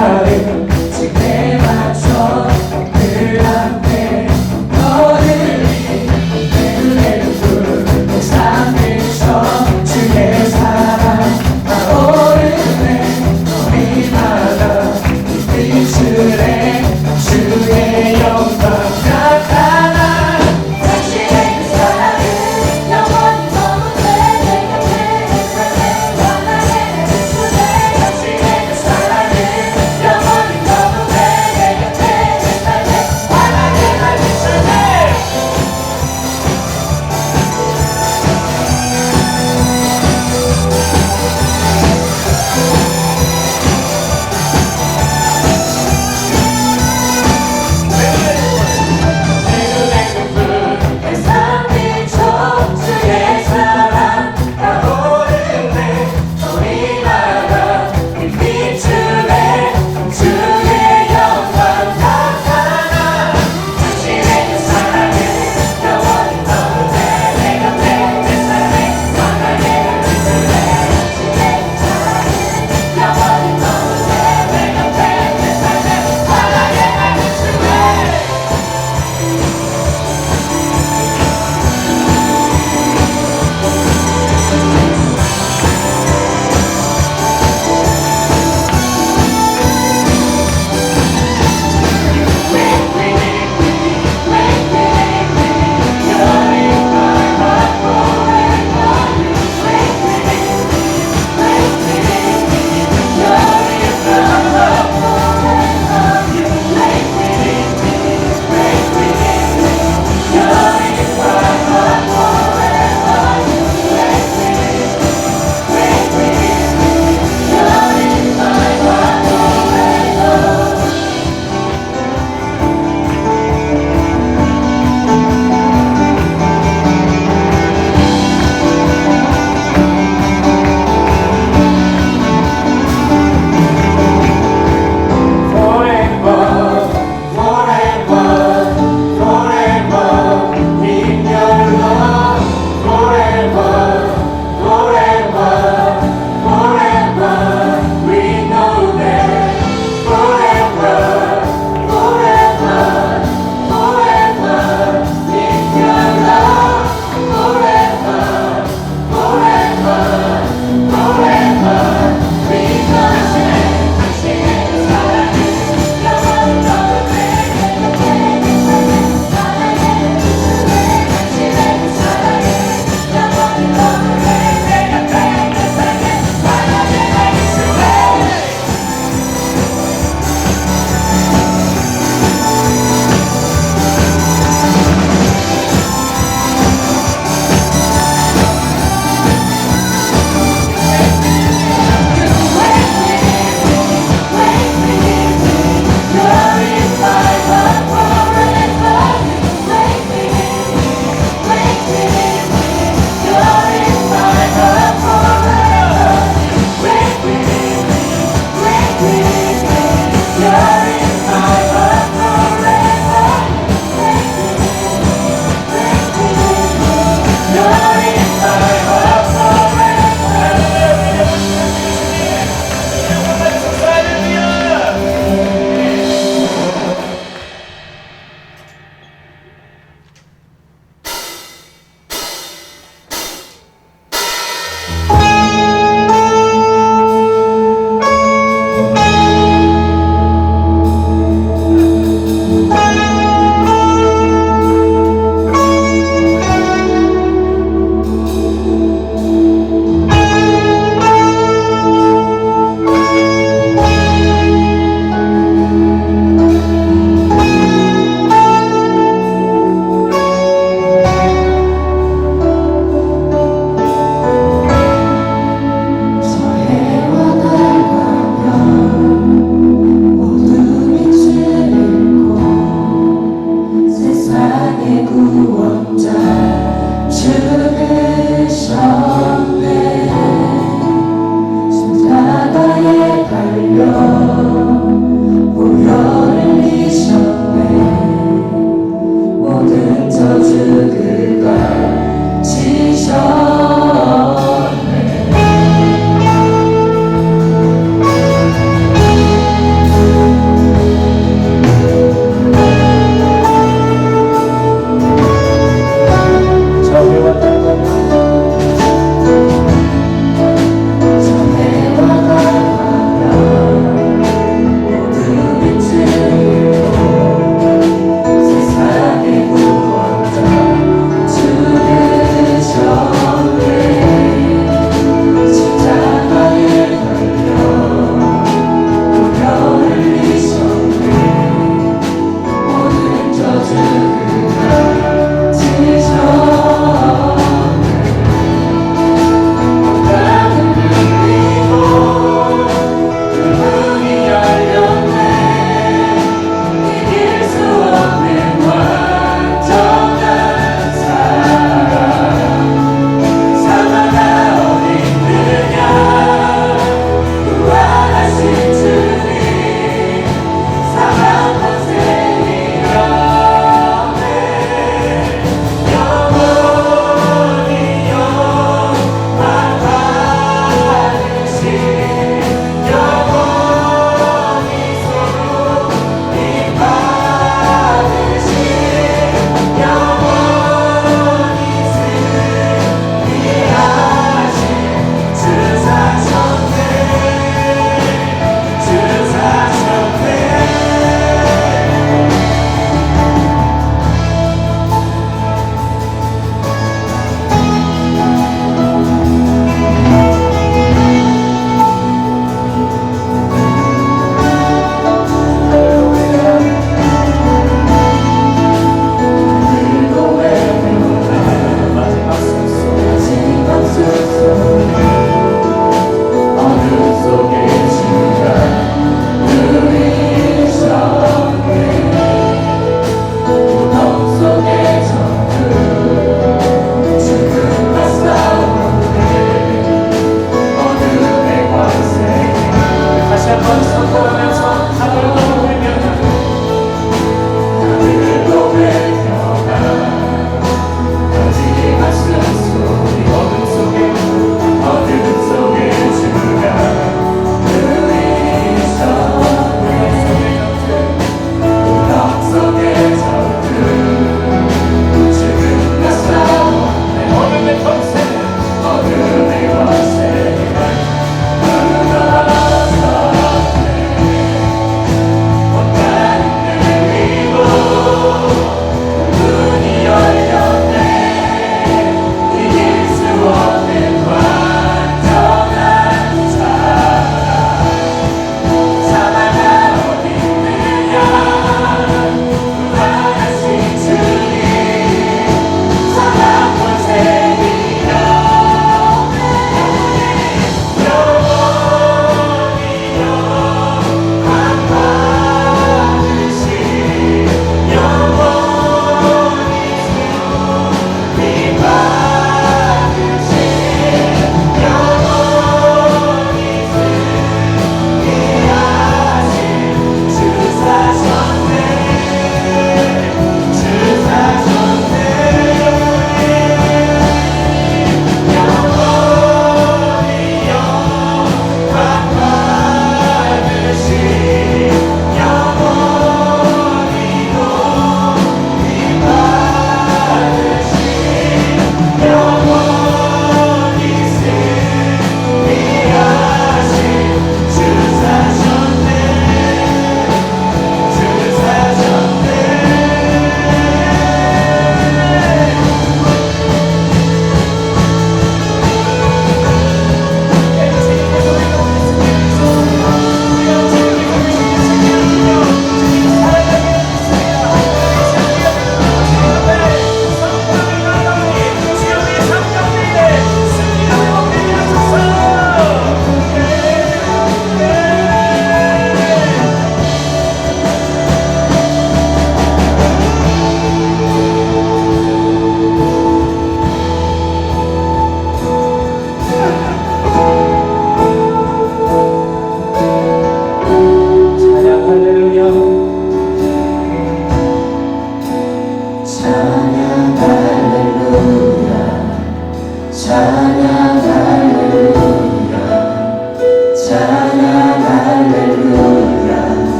마음 지게 맞춰 그 앞에 너를 내는 붉은 산미쳐 주의 사랑 타오르네 너희마다 빛을 해 주의 영광 나타나 당신의 그 사랑은 영원히 머무네 내 곁에 삶의 원한에 비추네 당신의 그 사랑은 영원히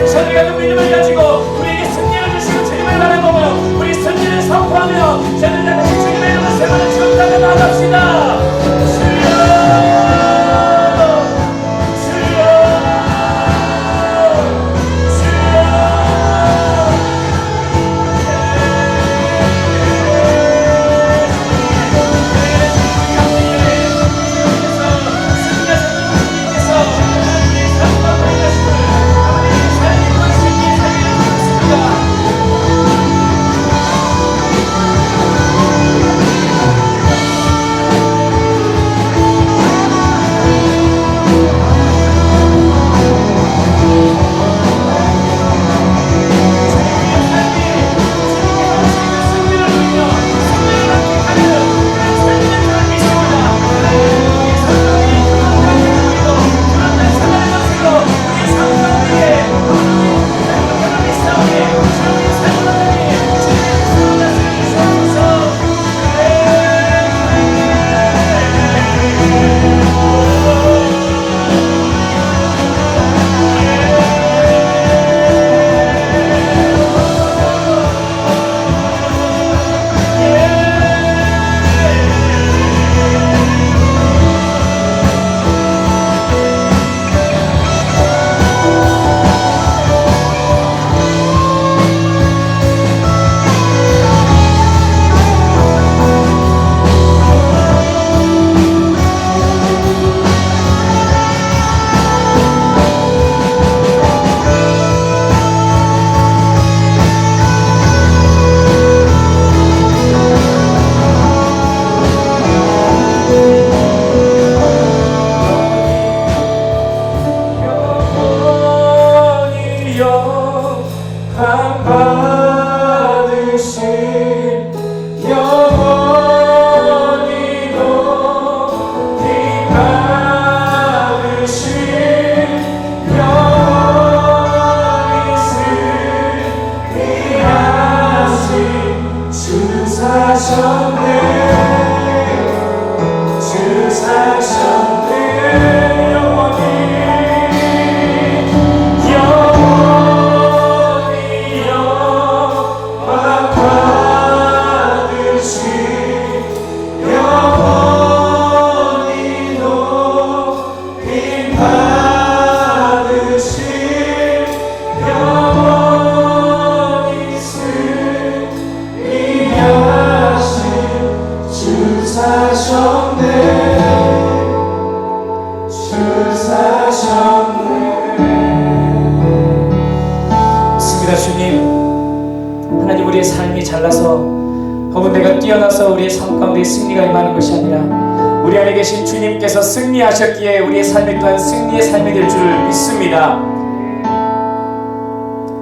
저희가 그 믿음을 가지고 우리에게 승리를 주시고 주님을 바라보며 우리 승리를 선포하며 저희들 다 같이 주님의 이름으로 세번을 주옵다가 나아갑시다. 하나님, 우리의 삶이 잘나서 혹은 내가 뛰어나서 우리의 삶 가운데 승리가 임하는 것이 아니라 우리 안에 계신 주님께서 승리하셨기에 우리의 삶이 또한 승리의 삶이 될 줄을 믿습니다.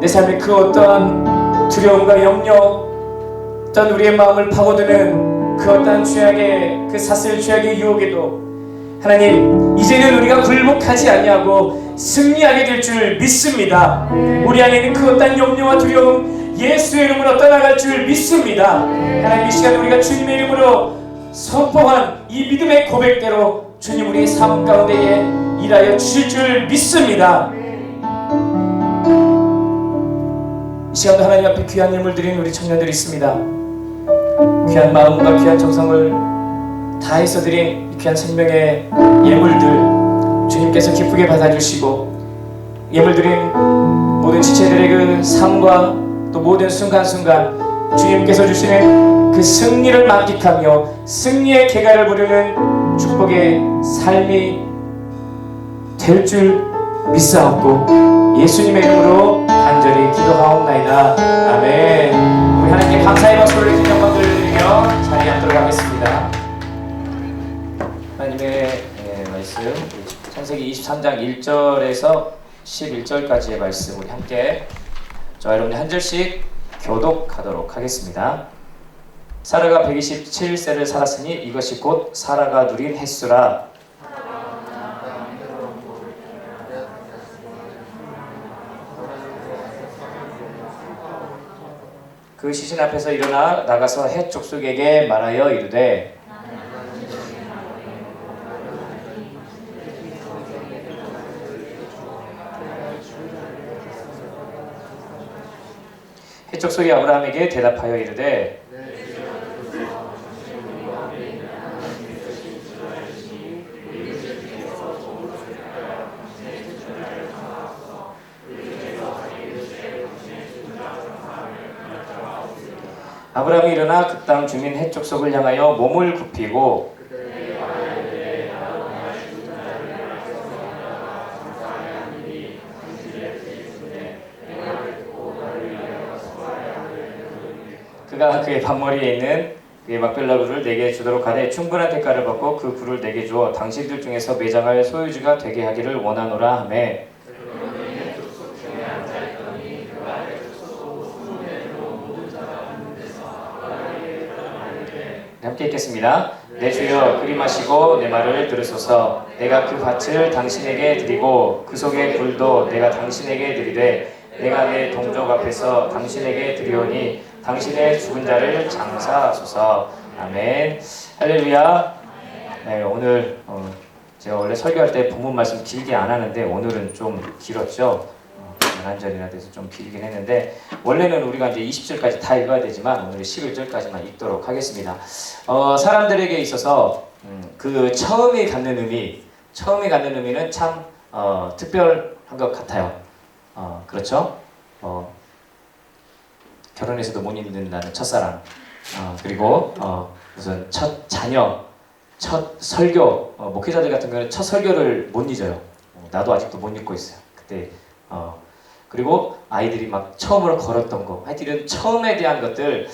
내 삶의 그 어떠한 두려움과 염려, 어떤 우리의 마음을 파고드는 그 어떠한 죄악의 그 사슬 죄악의 유혹에도 하나님, 이제는 우리가 굴복하지 아니하고 승리하게 될 줄 믿습니다. 우리 안에 있는 그 어떠한 염려와 두려움 예수의 이름으로 떠나갈 줄 믿습니다. 하나님, 이 시간 우리가 주님의 이름으로 선포한 이 믿음의 고백대로 주님 우리의 삶 가운데에 일하여 주실 줄 믿습니다. 이 시간도 하나님 앞에 귀한 예물 드린 우리 청년들이 있습니다. 귀한 마음과 귀한 정성을 다해서 드린 이 귀한 생명의 예물들 주님께서 기쁘게 받아주시고, 예물 드린 모든 지체들의 그 삶과 또 모든 순간순간 주님께서 주시는 그 승리를 만끽하며 승리의 계가를 부르는 축복의 삶이 될 줄 믿사옵고 예수님의 이름으로 간절히 기도하옵나이다. 아멘. 우리 하나님께 감사의 박수를 드리며 영광을 드리며 자리에 앉도록 하겠습니다. 하나님의 말씀 창세기 23장 1절에서 11절까지의 말씀 우리 함께 저와 여러분이 한 절씩 교독하도록 하겠습니다. 사라가 127세를 살았으니 이것이 곧 사라가 누린 횟수라. 그 시신 앞에서 일어나 나가서 헷 족속에게 말하여 이르되 해족속이 아브라함에게 대답하여 이르되 아브라함이 일어나 그 땅 주민 해족속을 향하여 몸을 굽히고 그가 그의 밭머리에 있는 그의 막벨라 굴을 내게 주도록 하되 충분한 대가를 받고 그 굴을 내게 주어 당신들 중에서 매장할 소유주가 되게 하기를 원하노라 하매 함께 읽겠습니다. 내 주여 그리 마시고 내 말을 들으소서. 내가 그 밭을 당신에게 드리고 그 속의 굴도 내가 당신에게 드리되 내가 내 동족 앞에서 당신에게 드리오니 당신의 죽은 자를 장사하소서. 아멘. 할렐루야. 네, 오늘 제가 원래 설교할 때 본문 말씀 길게 안 하는데 오늘은 좀 길었죠. 연한절이나 돼서 좀 길긴 했는데 원래는 우리가 이제 20절까지 다 읽어야 되지만 오늘은 11절까지만 읽도록 하겠습니다. 사람들에게 있어서 그 처음에 갖는 의미는 참 특별한 것 같아요. 그렇죠? 결혼해서도 못 잊는다는 첫사랑, 그리고 무슨 첫 자녀, 첫 설교, 목회자들 같은 경우는 첫 설교를 못 잊어요. 나도 아직도 못 잊고 있어요. 그때 그리고 아이들이 막 처음으로 걸었던 거, 하여튼 이런 처음에 대한 것들,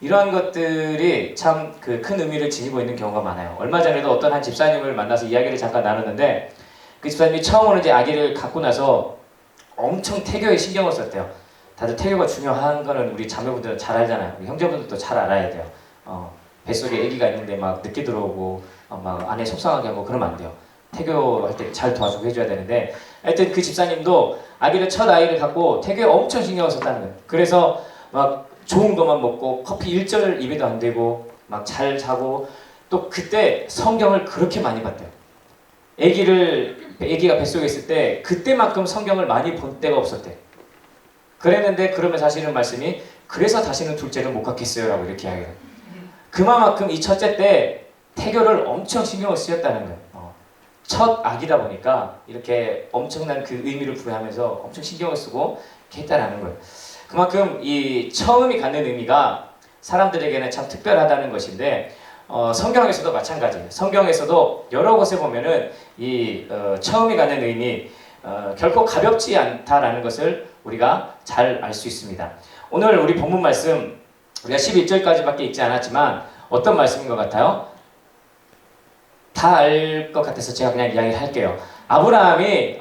이러한 것들이 참 그 큰 의미를 지니고 있는 경우가 많아요. 얼마 전에도 어떤 한 집사님을 만나서 이야기를 잠깐 나눴는데 그 집사님이 처음으로 이제 아기를 갖고 나서 엄청 태교에 신경을 썼대요. 다들 태교가 중요한 거는 우리 자매분들은 잘 알잖아요. 우리 형제분들도 잘 알아야 돼요. 뱃속에 아기가 있는데 막 늦게 들어오고 막 아내 속상하게 하고 그러면 안 돼요. 태교할 때 잘 도와주고 해줘야 되는데 하여튼 그 집사님도 첫 아이를 갖고 태교에 엄청 신경을 썼다는 거예요. 그래서 막 좋은 것만 먹고 커피 일절 입에도 안 대고 막 잘 자고 또 그때 성경을 그렇게 많이 봤대요. 아기가 뱃속에 있을 때 그때만큼 성경을 많이 본 때가 없었대. 그랬는데 그러면 사실은 말씀이 그래서 다시는 둘째를 못 갖겠어요 라고 이렇게 이야기해요. 그만큼 이 첫째 때 태교를 엄청 신경을 쓰였다는 거예요. 첫 아기다 보니까 이렇게 엄청난 그 의미를 부여하면서 엄청 신경을 쓰고 이렇게 했다라는 거예요. 그만큼 이 처음이 갖는 의미가 사람들에게는 참 특별하다는 것인데 성경에서도 마찬가지예요. 성경에서도 여러 곳에 보면은 이 처음이 갖는 의미 결코 가볍지 않다라는 것을 우리가 잘 알 수 있습니다. 오늘 우리 본문 말씀 우리가 11절까지밖에 읽지 않았지만 어떤 말씀인 것 같아요? 다 알 것 같아서 제가 그냥 이야기를 할게요. 아브라함이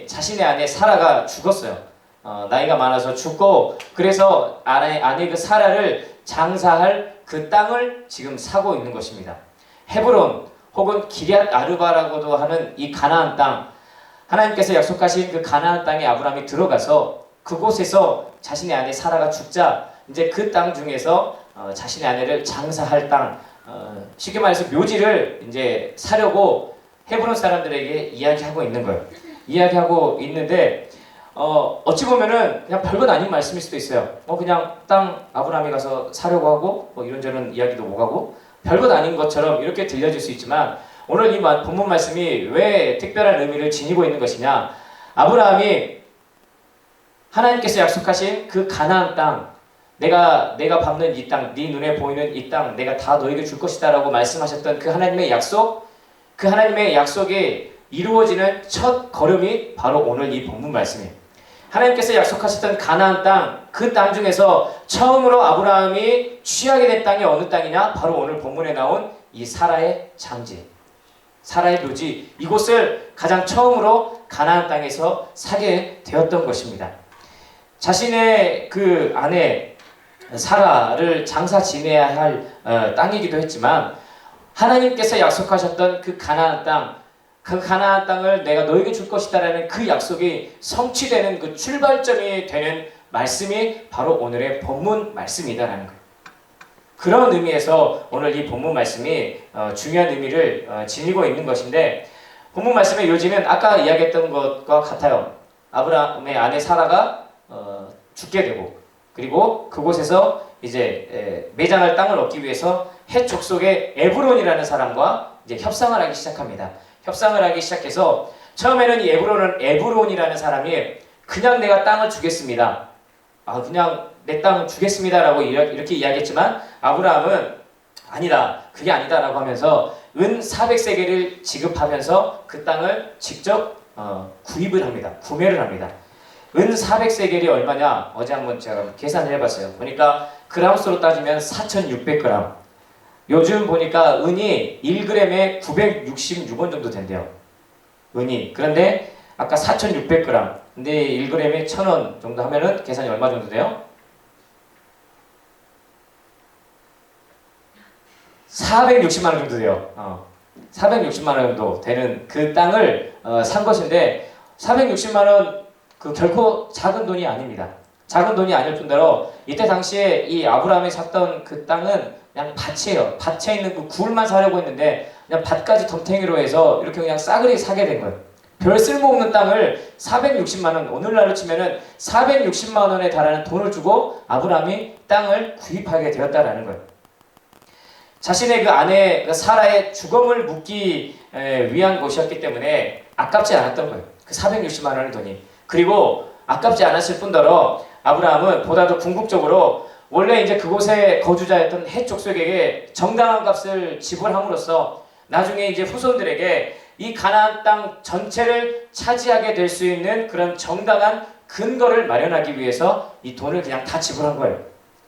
자신의 아내 사라가 죽었어요. 나이가 많아서 죽고 그래서 아내 그 사라를 장사할 그 땅을 지금 사고 있는 것입니다. 헤브론 혹은 기럇 아르바라고도 하는 이 가나안 땅, 하나님께서 약속하신 그 가나안 땅에 아브라함이 들어가서 그곳에서 자신의 아내 사라가 죽자 이제 그 땅 중에서 자신의 아내를 장사할 땅, 쉽게 말해서 묘지를 이제 사려고 헤브론 사람들에게 이야기하고 있는 거예요. 이야기하고 있는데 어찌 보면은 그냥 별것 아닌 말씀일 수도 있어요. 그냥 땅 아브라함이 가서 사려고 하고 이런저런 이야기도 오가고 별것 아닌 것처럼 이렇게 들려질 수 있지만 오늘 이 본문 말씀이 왜 특별한 의미를 지니고 있는 것이냐? 아브라함이 하나님께서 약속하신 그 가나안 땅, 내가 밟는 이 땅, 네 눈에 보이는 이 땅, 내가 다 너에게 줄 것이다라고 말씀하셨던 그 하나님의 약속, 그 하나님의 약속이 이루어지는 첫 걸음이 바로 오늘 이 본문 말씀이에요. 하나님께서 약속하셨던 가나안 땅, 그 땅 중에서 처음으로 아브라함이 취하게 된 땅이 어느 땅이냐? 바로 오늘 본문에 나온 이 사라의 장지, 사라의 묘지, 이곳을 가장 처음으로 가나안 땅에서 사게 되었던 것입니다. 자신의 그 아내 사라를 장사 지내야 할 땅이기도 했지만 하나님께서 약속하셨던 그 가나안 땅, 그 가나안 땅을 내가 너에게 줄 것이다라는 그 약속이 성취되는 그 출발점이 되는 말씀이 바로 오늘의 본문 말씀이다라는 거예요. 그런 의미에서 오늘 이 본문 말씀이 중요한 의미를 지니고 있는 것인데 본문 말씀의 요지는 아까 이야기했던 것과 같아요. 아브라함의 아내 사라가 죽게 되고 그리고 그곳에서 이제 매장할 땅을 얻기 위해서 헷 족속의 에브론이라는 사람과 이제 협상을 하기 시작합니다. 협상을 하기 시작해서 처음에는 이 에브론이라는 사람이 그냥 내가 땅을 주겠습니다. 그냥 내 땅 주겠습니다라고 이렇게 이야기했지만 아브라함은 아니다, 그게 아니다라고 하면서 은 400세겔을 지급하면서 그 땅을 직접 구입을 합니다. 구매를 합니다. 은 400세겔이 얼마냐? 어제 한번 제가 계산을 해봤어요. 보니까 그람수로 따지면 4,600g. 요즘 보니까 은이 1g에 966원 정도 된대요. 은이. 그런데 아까 4,600g. 근데 1g에 1,000원 정도 하면은 계산이 얼마 정도 돼요? 460만 원 정도 돼요. 460만 원 정도 되는 그 땅을 산 것인데 460만 원 그 결코 작은 돈이 아닙니다. 작은 돈이 아닐 뿐더러 이때 당시에 이 아브라함이 샀던 그 땅은 그냥 밭이에요. 밭에 있는 그 굴만 사려고 했는데 그냥 밭까지 덤탱이로 해서 이렇게 그냥 싸그리 사게 된 거예요. 별 쓸모없는 땅을 460만 원, 오늘날로 치면은 460만 원에 달하는 돈을 주고 아브라함이 땅을 구입하게 되었다라는 거예요. 자신의 그 아내 그 사라의 죽음을 묻기 위한 것이었기 때문에 아깝지 않았던 거예요. 그 460만 원의 돈이. 그리고 아깝지 않았을 뿐더러 아브라함은 보다 더 궁극적으로 원래 이제 그곳에 거주자였던 헷 족속에게 정당한 값을 지불함으로써 나중에 이제 후손들에게 이 가나안 땅 전체를 차지하게 될 수 있는 그런 정당한 근거를 마련하기 위해서 이 돈을 그냥 다 지불한 거예요.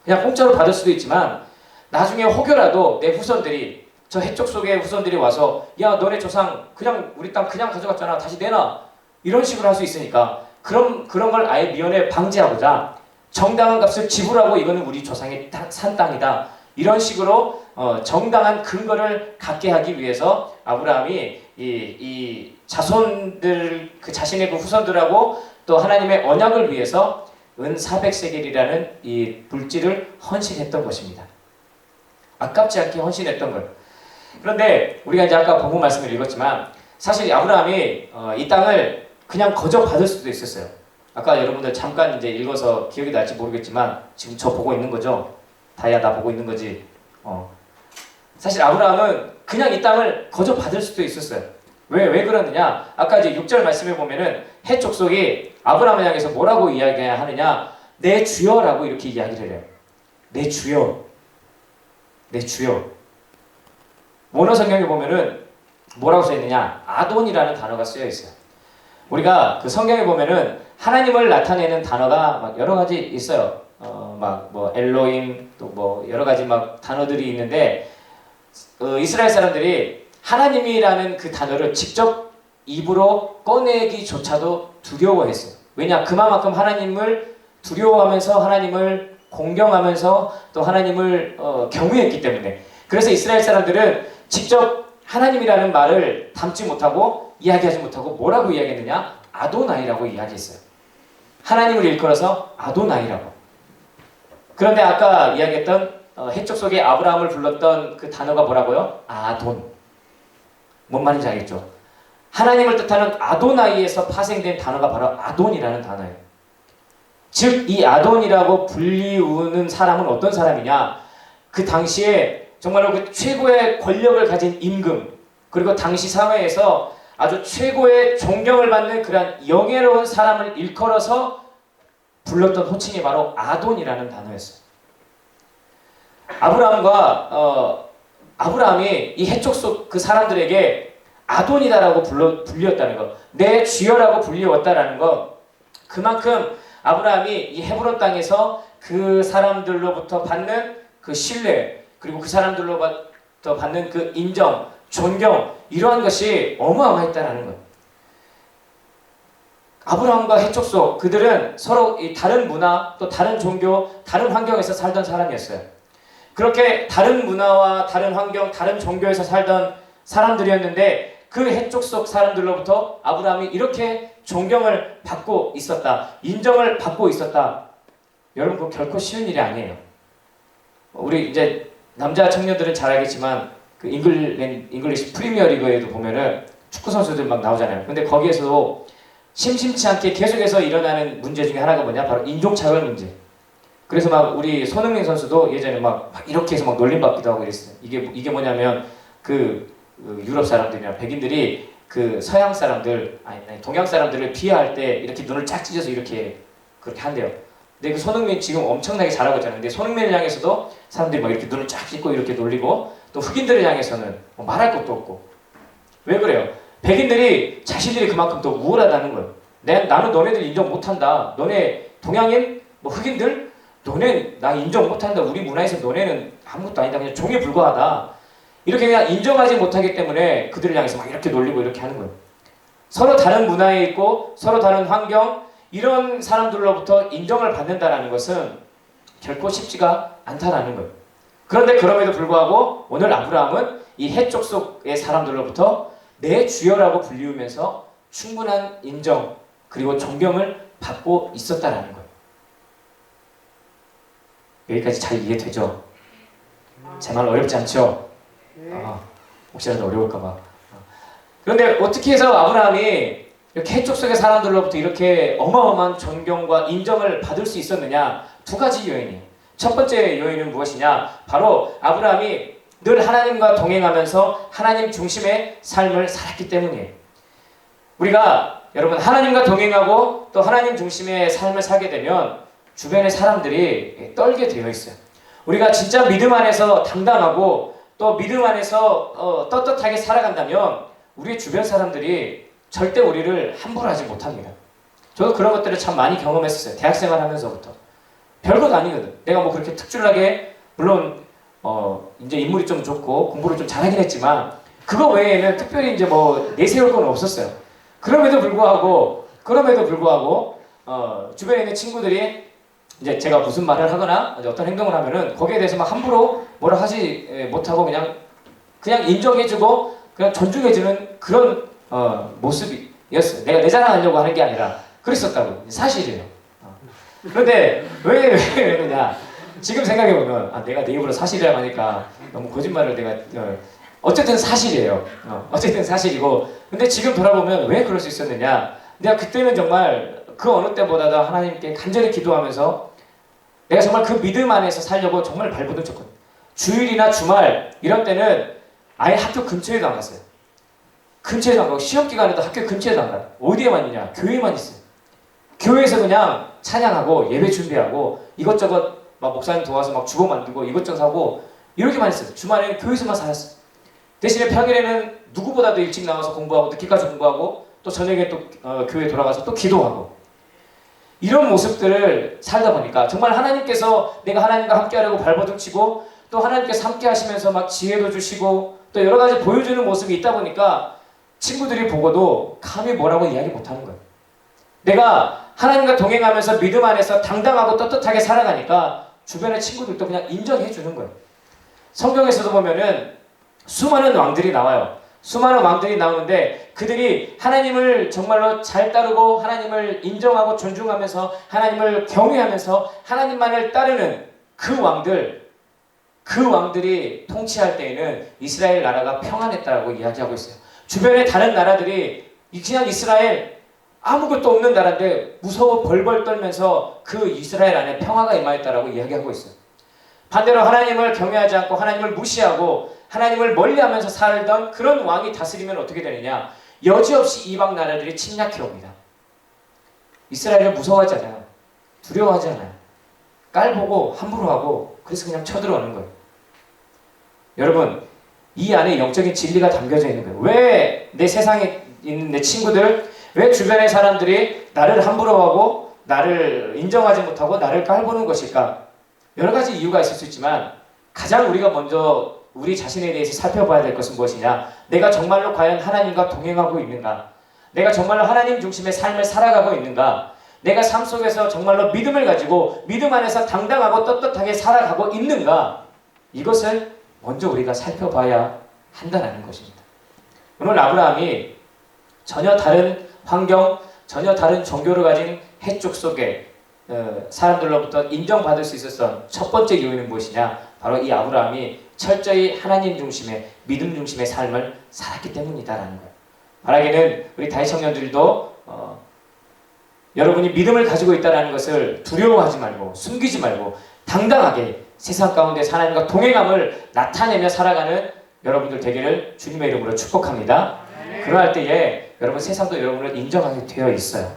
그냥 공짜로 받을 수도 있지만 나중에 혹여라도 내 후손들이 저 헷 족속의 후손들이 와서 야 너네 조상 그냥 우리 땅 그냥 가져갔잖아 다시 내놔 이런 식으로 할 수 있으니까 그런 걸 아예 미연에 방지하고자 정당한 값을 지불하고 이거는 우리 조상이 산 땅이다 이런 식으로 정당한 근거를 갖게 하기 위해서 아브라함이 이 자손들 그 자신의 그 후손들하고 또 하나님의 언약을 위해서 은 400세겔이라는 이 물질을 헌신했던 것입니다. 아깝지 않게 헌신했던 것. 그런데 우리가 이제 아까 본문 말씀을 읽었지만 사실 아브라함이 이 땅을 그냥 거저 받을 수도 있었어요. 아까 여러분들 잠깐 이제 읽어서 기억이 날지 모르겠지만 지금 저 보고 있는 거죠? 다야 나 보고 있는 거지. 사실 아브라함은 그냥 이 땅을 거저 받을 수도 있었어요. 왜 그러느냐? 아까 이제 6절 말씀에 보면은 헷 족속이 아브라함을 향해서 뭐라고 이야기하느냐? 내 주여라고 이렇게 이야기를 해요. 내 주여. 내 주여. 원어 성경에 보면은 뭐라고 써 있느냐? 아돈이라는 단어가 쓰여 있어요. 우리가 그 성경에 보면은 하나님을 나타내는 단어가 막 여러 가지 있어요. 막 뭐 엘로힘 또 뭐 여러 가지 막 단어들이 있는데 이스라엘 사람들이 하나님이라는 그 단어를 직접 입으로 꺼내기조차도 두려워했어요. 왜냐? 그만큼 하나님을 두려워하면서 하나님을 공경하면서 또 하나님을 경외했기 때문에. 그래서 이스라엘 사람들은 직접 하나님이라는 말을 담지 못하고 이야기하지 못하고 뭐라고 이야기했느냐? 아도나이라고 이야기했어요. 하나님을 일컬어서 아도나이라고. 그런데 아까 이야기했던 헷 족속의 아브라함을 불렀던 그 단어가 뭐라고요? 아돈. 뭔 말인지 알겠죠? 하나님을 뜻하는 아도나이에서 파생된 단어가 바로 아돈이라는 단어예요. 즉 이 아돈이라고 불리우는 사람은 어떤 사람이냐? 그 당시에 정말로 그 최고의 권력을 가진 임금 그리고 당시 사회에서 아주 최고의 존경을 받는 그런 영예로운 사람을 일컬어서 불렀던 호칭이 바로 아돈이라는 단어였어요. 아브라함이 이 헷 족속 그 사람들에게 아돈이다라고 불렸다는 것, 내 주여라고 불리웠다라는 것, 그만큼 아브라함이 이 헤브론 땅에서 그 사람들로부터 받는 그 신뢰, 그리고 그 사람들로부터 받는 그 인정, 존경, 이러한 것이 어마어마했다라는 거예요. 아브라함과 헷 족속, 그들은 서로 다른 문화, 또 다른 종교, 다른 환경에서 살던 사람이었어요. 그렇게 다른 문화와 다른 환경, 다른 종교에서 살던 사람들이었는데 그 헷 족속 사람들로부터 아브라함이 이렇게 존경을 받고 있었다, 인정을 받고 있었다. 여러분, 그거 결코 쉬운 일이 아니에요. 우리 이제 남자 청년들은 잘 알겠지만 그 잉글리시 프리미어 리그에도 보면은 축구 선수들 막 나오잖아요. 근데 거기에서도 심심치 않게 계속해서 일어나는 문제 중에 하나가 뭐냐? 바로 인종차별 문제. 그래서 막 우리 손흥민 선수도 예전에 막 이렇게 해서 막 놀림받기도 하고 이랬어요. 이게 뭐냐면 그 유럽 사람들이나 백인들이 그 서양 사람들 아니 동양 사람들을 비하할 때 이렇게 눈을 쫙 찢어서 이렇게 그렇게 한대요. 근데 그 손흥민 지금 엄청나게 잘하고 있잖아요. 근데 손흥민을 향해서도 사람들이 막 이렇게 눈을 쫙 찢고 이렇게 놀리고 또 흑인들을 향해서는 뭐 말할 것도 없고. 왜 그래요? 백인들이 자신들이 그만큼 더 우월하다는 거예요. 나는 너네들 인정 못한다. 너네 동양인, 뭐 흑인들, 너네 나 인정 못한다. 우리 문화에서 너네는 아무것도 아니다. 그냥 종에 불과하다. 이렇게 그냥 인정하지 못하기 때문에 그들을 향해서 막 이렇게 놀리고 이렇게 하는 거예요. 서로 다른 문화에 있고 서로 다른 환경, 이런 사람들로부터 인정을 받는다는 것은 결코 쉽지가 않다라는 거예요. 그런데 그럼에도 불구하고 오늘 아브라함은 이 해쪽 속의 사람들로부터 내 주여라고 불리우면서 충분한 인정 그리고 존경을 받고 있었다라는 거예요. 여기까지 잘 이해되죠? 제 말 어렵지 않죠? 혹시라도 어려울까봐. 그런데 어떻게 해서 아브라함이 이렇게 해쪽 속의 사람들로부터 이렇게 어마어마한 존경과 인정을 받을 수 있었느냐? 두 가지 요인이에요. 첫 번째 요인은 무엇이냐? 바로 아브라함이 늘 하나님과 동행하면서 하나님 중심의 삶을 살았기 때문이에요. 우리가 여러분 하나님과 동행하고 또 하나님 중심의 삶을 살게 되면 주변의 사람들이 떨게 되어 있어요. 우리가 진짜 믿음 안에서 당당하고 또 믿음 안에서 떳떳하게 살아간다면 우리 주변 사람들이 절대 우리를 함부로 하지 못합니다. 저도 그런 것들을 참 많이 경험했었어요. 대학생활 하면서부터. 별것 아니거든. 내가 뭐 그렇게 특출나게 물론 이제 인물이 좀 좋고 공부를 좀 잘하긴 했지만 그거 외에는 특별히 이제 뭐 내세울 건 없었어요. 그럼에도 불구하고 주변에 있는 친구들이 이제 제가 무슨 말을 하거나 어떤 행동을 하면은 거기에 대해서 막 함부로 뭐라 하지 못하고 그냥 인정해주고 그냥 존중해주는 그런 모습이었어요. 내가 내 자랑하려고 하는 게 아니라 그랬었다고. 사실이에요. 그런데 왜 그러냐? 지금 생각해보면 내가 내 입으로 사실이라고 하니까 너무 거짓말을 내가 어쨌든 사실이에요. 어쨌든 사실이고 근데 지금 돌아보면 왜 그럴 수 있었느냐? 내가 그때는 정말 그 어느 때보다도 하나님께 간절히 기도하면서 내가 정말 그 믿음 안에서 살려고 정말 발버둥 쳤거든요. 주일이나 주말 이런 때는 아예 학교 근처에도 안 갔어요. 근처에도 안 가고 시험 기간에도 학교 근처에도 안 가요. 어디에만 있냐? 교회만 있어요. 교회에서 그냥 찬양하고 예배 준비하고 이것저것 막 목사님 도와서 막 주보 만들고 이것저것 하고 이렇게만 했어요. 주말에는 교회에서만 살았어요. 대신에 평일에는 누구보다도 일찍 나와서 공부하고 늦게까지 공부하고 또 저녁에 또 교회 돌아가서 또 기도하고 이런 모습들을 살다 보니까 정말 하나님께서 내가 하나님과 함께하려고 발버둥 치고 또 하나님께서 함께 하시면서 막 지혜도 주시고 또 여러 가지 보여주는 모습이 있다 보니까 친구들이 보고도 감히 뭐라고 이야기 못하는 거예요. 내가 하나님과 동행하면서 믿음 안에서 당당하고 떳떳하게 살아가니까 주변의 친구들도 그냥 인정해 주는 거예요. 성경에서도 보면은 수많은 왕들이 나와요. 수많은 왕들이 나오는데 그들이 하나님을 정말로 잘 따르고 하나님을 인정하고 존중하면서 하나님을 경외하면서 하나님만을 따르는 그 왕들이 통치할 때에는 이스라엘 나라가 평안했다고 이야기하고 있어요. 주변의 다른 나라들이 그냥 이스라엘 아무것도 없는 나라인데 무서워 벌벌 떨면서 그 이스라엘 안에 평화가 임하였다라고 이야기하고 있어요. 반대로 하나님을 경외하지 않고 하나님을 무시하고 하나님을 멀리하면서 살던 그런 왕이 다스리면 어떻게 되느냐? 여지없이 이방 나라들이 침략해 옵니다. 이스라엘을 무서워하지 않아요. 두려워하지 않아요. 깔보고 함부로 하고 그래서 그냥 쳐들어오는 거예요. 여러분 이 안에 영적인 진리가 담겨져 있는 거예요. 왜 내 세상에 있는 내 친구들 왜 주변의 사람들이 나를 함부로하고 나를 인정하지 못하고 나를 깔보는 것일까? 여러 가지 이유가 있을 수 있지만 가장 우리가 먼저 우리 자신에 대해서 살펴봐야 될 것은 무엇이냐? 내가 정말로 과연 하나님과 동행하고 있는가? 내가 정말로 하나님 중심의 삶을 살아가고 있는가? 내가 삶 속에서 정말로 믿음을 가지고 믿음 안에서 당당하고 떳떳하게 살아가고 있는가? 이것을 먼저 우리가 살펴봐야 한다는 것입니다. 오늘 아브라함이 전혀 다른 환경, 전혀 다른 종교를 가진 해쪽 속에 사람들로부터 인정받을 수 있었던 첫 번째 요인은 무엇이냐? 바로 이 아브라함이 철저히 하나님 중심의 믿음 중심의 삶을 살았기 때문이다라는 거예요. 말하기는 우리 다희 청년들도 여러분이 믿음을 가지고 있다는 것을 두려워하지 말고 숨기지 말고 당당하게 세상 가운데 하나님과 동행함을 나타내며 살아가는 여러분들 되기를 주님의 이름으로 축복합니다. 그러할 때에 여러분 세상도 여러분을 인정하게 되어 있어요.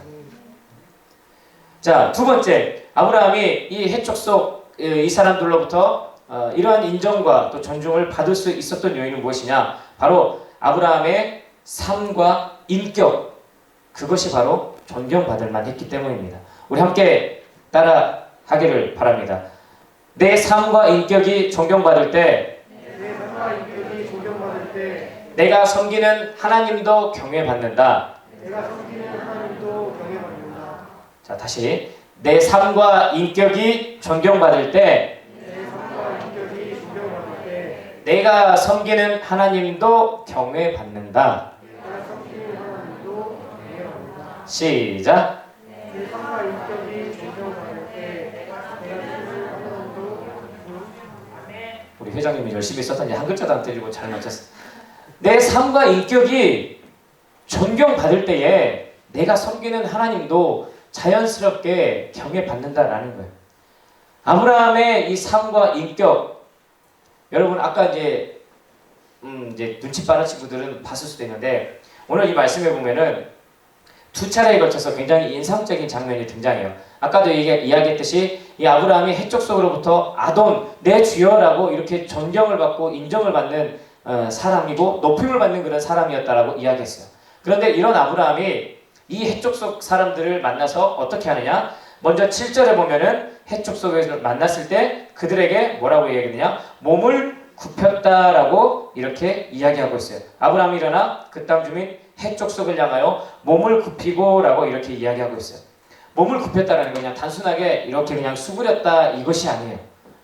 자, 두 번째, 아브라함이 이 해족 속 이 사람들로부터 이러한 인정과 또 존중을 받을 수 있었던 요인은 무엇이냐? 바로 아브라함의 삶과 인격, 그것이 바로 존경받을 만했기 때문입니다. 우리 함께 따라 하기를 바랍니다. 내 삶과 인격이 존경받을 때, 내가 섬기는 하나님도 경외받는다. 자, 다시. 내 삶과 인격이 존경받을 때, 내가 섬기는 하나님도 경외받는다. 시작. 우리 회장님이 열심히 썼더니 한 글자도 안 때리고 잘 맞췄어. 내 삶과 인격이 존경받을 때에 내가 섬기는 하나님도 자연스럽게 경외받는다라는 거예요. 아브라함의 이 삶과 인격, 여러분 아까 이제 눈치 빠른 친구들은 봤을 수도 있는데 오늘 이 말씀에 보면은 두 차례에 걸쳐서 굉장히 인상적인 장면이 등장해요. 아까도 이야기했듯이 이 아브라함이 해족 속으로부터 아돈, 내 주여라고 이렇게 존경을 받고 인정을 받는 사람이고 높임을 받는 그런 사람이었다라고 이야기했어요. 그런데 이런 아브라함이 이 해족 속 사람들을 만나서 어떻게 하느냐? 먼저 7절에 보면은 해족 속에서 만났을 때 그들에게 뭐라고 이야기하느냐? 몸을 굽혔다라고 이렇게 이야기하고 있어요. 아브라함이 일어나 그 땅 주민 해족 속을 향하여 몸을 굽히고라고 이렇게 이야기하고 있어요. 몸을 굽혔다라는 건 그냥 단순하게 이렇게 그냥 수그렸다 이것이 아니에요.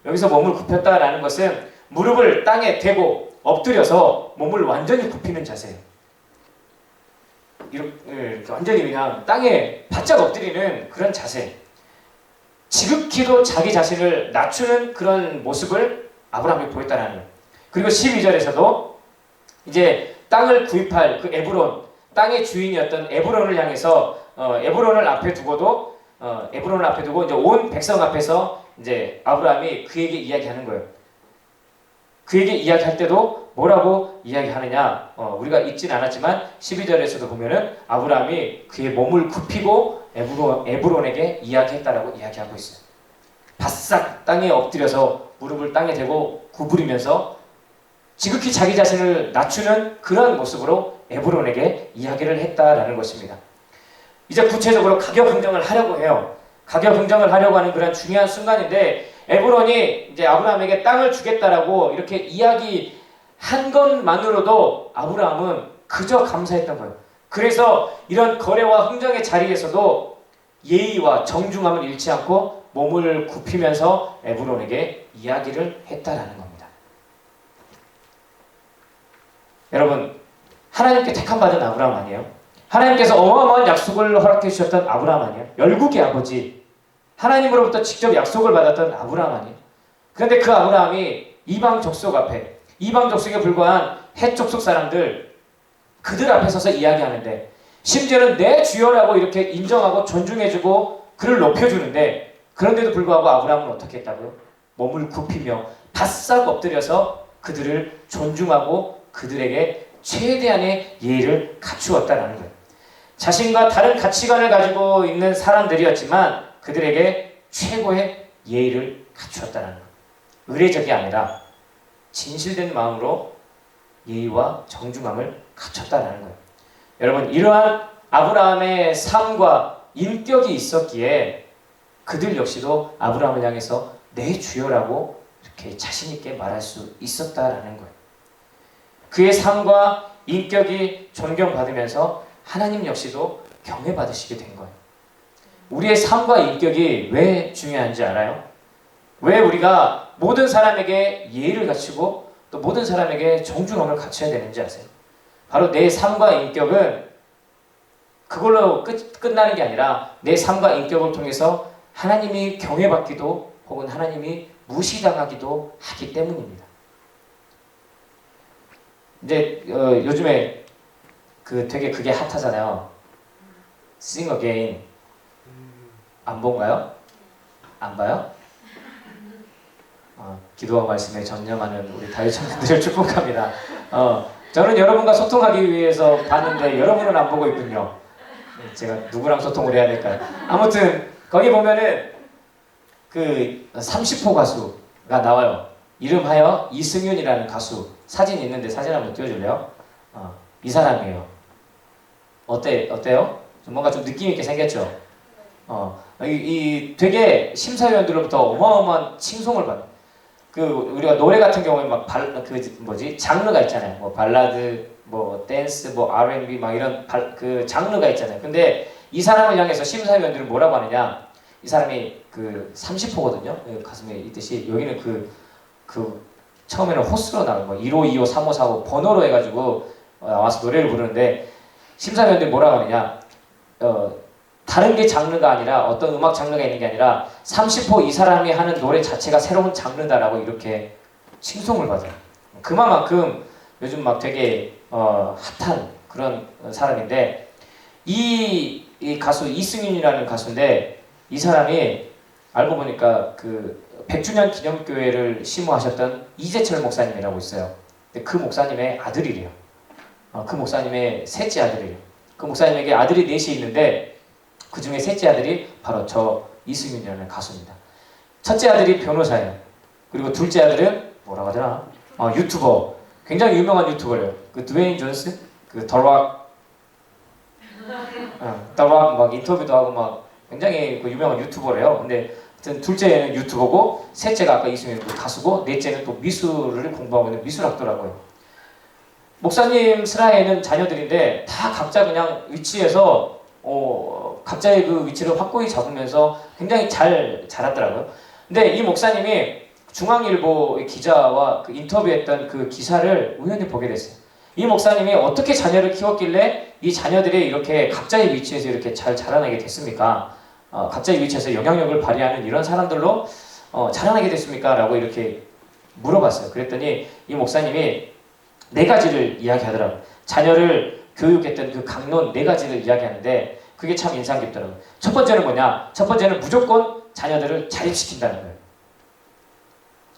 여기서 몸을 굽혔다라는 것은 무릎을 땅에 대고 엎드려서 몸을 완전히 굽히는 자세예요. 이렇게 완전히 그냥 땅에 바짝 엎드리는 그런 자세. 지극히도 자기 자신을 낮추는 그런 모습을 아브라함이 보였다는 거예요. 그리고 12절에서도 이제 땅을 구입할 그 에브론, 땅의 주인이었던 에브론을 향해서 에브론을 앞에 두고 이제 온 백성 앞에서 이제 아브라함이 그에게 이야기하는 거예요. 그에게 이야기할 때도 뭐라고 이야기하느냐? 우리가 읽진 않았지만 12절에서도 보면은 아브라함이 그의 몸을 굽히고 에브론에게 이야기했다라고 이야기하고 있어요. 바싹 땅에 엎드려서 무릎을 땅에 대고 구부리면서 지극히 자기 자신을 낮추는 그런 모습으로 에브론에게 이야기를 했다라는 것입니다. 이제 구체적으로 가격 흥정을 하려고 해요. 가격 흥정을 하려고 하는 그런 중요한 순간인데 에브론이 이제 아브라함에게 땅을 주겠다라고 이렇게 이야기한 것만으로도 아브라함은 그저 감사했던 거예요. 그래서 이런 거래와 흥정의 자리에서도 예의와 정중함을 잃지 않고 몸을 굽히면서 에브론에게 이야기를 했다라는 겁니다. 여러분, 하나님께 택함받은 아브라함 아니에요? 하나님께서 어마어마한 약속을 허락해 주셨던 아브라함 아니에요? 열국의 아버지, 하나님으로부터 직접 약속을 받았던 아브라함 아니에요? 그런데 그 아브라함이 이방 족속 앞에, 이방 족속에 불과한 헷 족속 사람들, 그들 앞에 서서 이야기하는데 심지어는 내 주여라고 이렇게 인정하고 존중해주고 그를 높여주는데 그런데도 불구하고 아브라함은 어떻게 했다고요? 몸을 굽히며 바싹 엎드려서 그들을 존중하고 그들에게 최대한의 예의를 갖추었다는 거예요. 자신과 다른 가치관을 가지고 있는 사람들이었지만 그들에게 최고의 예의를 갖추었다는 거예요. 의례적이 아니라 진실된 마음으로 예의와 정중함을 갖췄다는 거예요. 여러분, 이러한 아브라함의 삶과 인격이 있었기에 그들 역시도 아브라함을 향해서 내 주여라고 이렇게 자신 있게 말할 수 있었다라는 거예요. 그의 삶과 인격이 존경받으면서 하나님 역시도 경외받으시게 된 거예요. 우리의 삶과 인격이 왜 중요한지 알아요? 왜 우리가 모든 사람에게 예의를 갖추고 또 모든 사람에게 정중함을 갖춰야 되는지 아세요? 바로 내 삶과 인격은 그걸로 끝나는 게 아니라 내 삶과 인격을 통해서 하나님이 경외받기도 혹은 하나님이 무시당하기도 하기 때문입니다. 이제 요즘에 되게 그게 핫하잖아요. Sing Again. 안 본가요? 안 봐요? 기도와 말씀에 전념하는 우리 다윗 청년들을 축복합니다. 저는 여러분과 소통하기 위해서 봤는데 여러분은 안 보고 있군요. 제가 누구랑 소통을 해야 될까요? 아무튼 거기 보면은 그 30호 가수가 나와요. 이름하여 이승윤이라는 가수. 사진 있는데 사진 한번 띄워줄래요? 이 사람이에요. 어때요? 뭔가 좀 느낌 있게 생겼죠? 되게 심사위원들로부터 어마어마한 칭송을 받아요. 우리가 노래 같은 경우에 장르가 있잖아요. 뭐 발라드, 뭐 댄스, 뭐 R&B 막 이런 장르가 있잖아요. 근데 이 사람을 향해서 심사위원들은 뭐라고 하느냐? 이 사람이 30호거든요. 가슴에 있듯이 여기는 처음에는 호수로 나온 거 1호, 2호, 3호, 4호 번호로 해가지고 나와서 노래를 부르는데 심사위원들이 뭐라고 하느냐? 다른 게 장르가 아니라 어떤 음악 장르가 있는 게 아니라 30호 이 사람이 하는 노래 자체가 새로운 장르다라고 이렇게 칭송을 받아요. 그만큼 요즘 막 되게 핫한 그런 사람인데 이 가수 이승윤이라는 가수인데 이 사람이 알고 보니까 100주년 기념교회를 심호하셨던 이재철 목사님이라고 있어요. 근데 그 목사님의 아들이래요. 그 목사님의 셋째 아들이에요. 그 목사님에게 아들이 넷이 있는데 그 중에 셋째 아들이 바로 저 이승윤이라는 가수입니다. 첫째 아들이 변호사예요. 그리고 둘째 아들은 뭐라고 하더라? 유튜버. 굉장히 유명한 유튜버래요. 드웨인 존스, 더락 막 인터뷰도 하고 막 굉장히 유명한 유튜버래요. 근데 하여튼 둘째는 유튜버고 셋째가 아까 이승윤 가수고 넷째는 또 미술을 공부하고 있는 미술학도라고요. 목사님 슬하에는 자녀들인데 다 각자 그냥 위치에서 각자의 그 위치를 확고히 잡으면서 굉장히 잘 자랐더라고요. 근데 이 목사님이 중앙일보 기자와 인터뷰했던 그 기사를 우연히 보게 됐어요. 이 목사님이 어떻게 자녀를 키웠길래 이 자녀들이 이렇게 각자의 위치에서 이렇게 잘 자라나게 됐습니까? 각자의 위치에서 영향력을 발휘하는 이런 사람들로 자라나게 됐습니까? 라고 이렇게 물어봤어요. 그랬더니 이 목사님이 4가지를 이야기하더라고요. 자녀를 교육했던 그 강론 4가지를 이야기하는데 그게 참 인상 깊더라고요. 첫 번째는 뭐냐? 첫 번째는 무조건 자녀들을 자립시킨다는 거예요.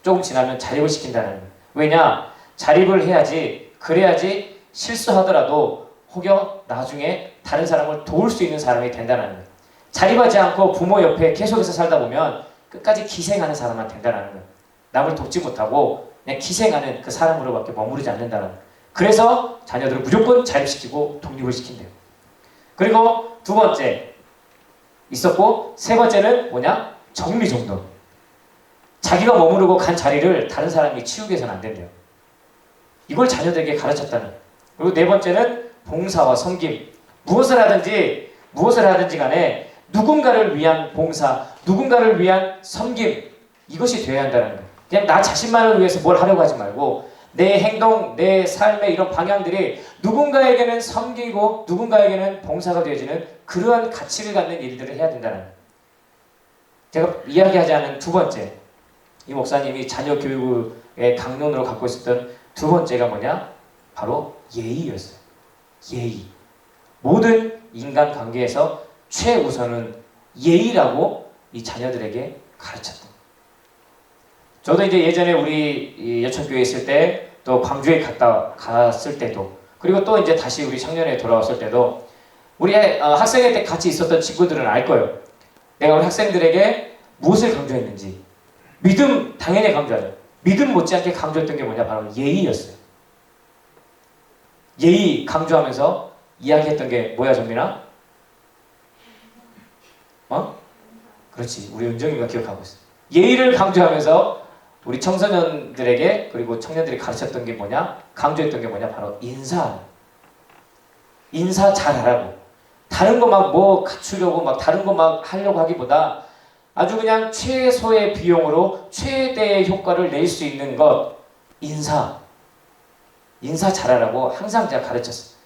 조금 지나면 자립을 시킨다는 거예요. 왜냐? 자립을 해야지, 그래야지 실수하더라도 혹여 나중에 다른 사람을 도울 수 있는 사람이 된다는 거예요. 자립하지 않고 부모 옆에 계속해서 살다 보면 끝까지 기생하는 사람만 된다는 거예요. 남을 돕지 못하고 그냥 기생하는 그 사람으로밖에 머무르지 않는다는 거예요. 그래서 자녀들을 무조건 자립시키고 독립을 시킨대요. 그리고 2번째 있었고 3번째는 뭐냐? 정리정돈. 자기가 머무르고 간 자리를 다른 사람이 치우게 해서는 안 된대요. 이걸 자녀들에게 가르쳤다는 거예요. 그리고 4번째는 봉사와 섬김. 무엇을 하든지 간에 누군가를 위한 봉사, 누군가를 위한 섬김, 이것이 되어야 한다는 거예요. 그냥 나 자신만을 위해서 뭘 하려고 하지 말고 내 행동, 내 삶의 이런 방향들이 누군가에게는 섬기고 누군가에게는 봉사가 되어지는 그러한 가치를 갖는 일들을 해야 된다는 거예요. 제가 이야기하지 않은 2번째, 이 목사님이 자녀 교육의 강론으로 갖고 있었던 2번째가 뭐냐? 바로 예의였어요. 예의. 모든 인간관계에서 최우선은 예의라고 이 자녀들에게 가르쳤다. 저도 이제 예전에 우리 여천교회에 있을 때, 또 광주에 갔을 때도, 그리고 또 이제 다시 우리 청년회에 돌아왔을 때도 우리 학생회 때 같이 있었던 친구들은 알 거예요. 내가 우리 학생들에게 무엇을 강조했는지. 믿음 당연히 강조하죠. 믿음 못지않게 강조했던 게 뭐냐? 바로 예의였어요. 예의 강조하면서 이야기했던 게 뭐야, 정민아? 그렇지. 우리 은정이가 기억하고 있어. 예의를 강조하면서 우리 청소년들에게 그리고 청년들이 가르쳤던 게 뭐냐? 강조했던 게 뭐냐? 바로 인사. 인사 잘하라고. 다른 거 막 뭐 갖추려고 막 다른 거 막 하려고 하기보다 아주 그냥 최소의 비용으로 최대의 효과를 낼 수 있는 것, 인사. 인사 잘하라고 항상 제가 가르쳤어요.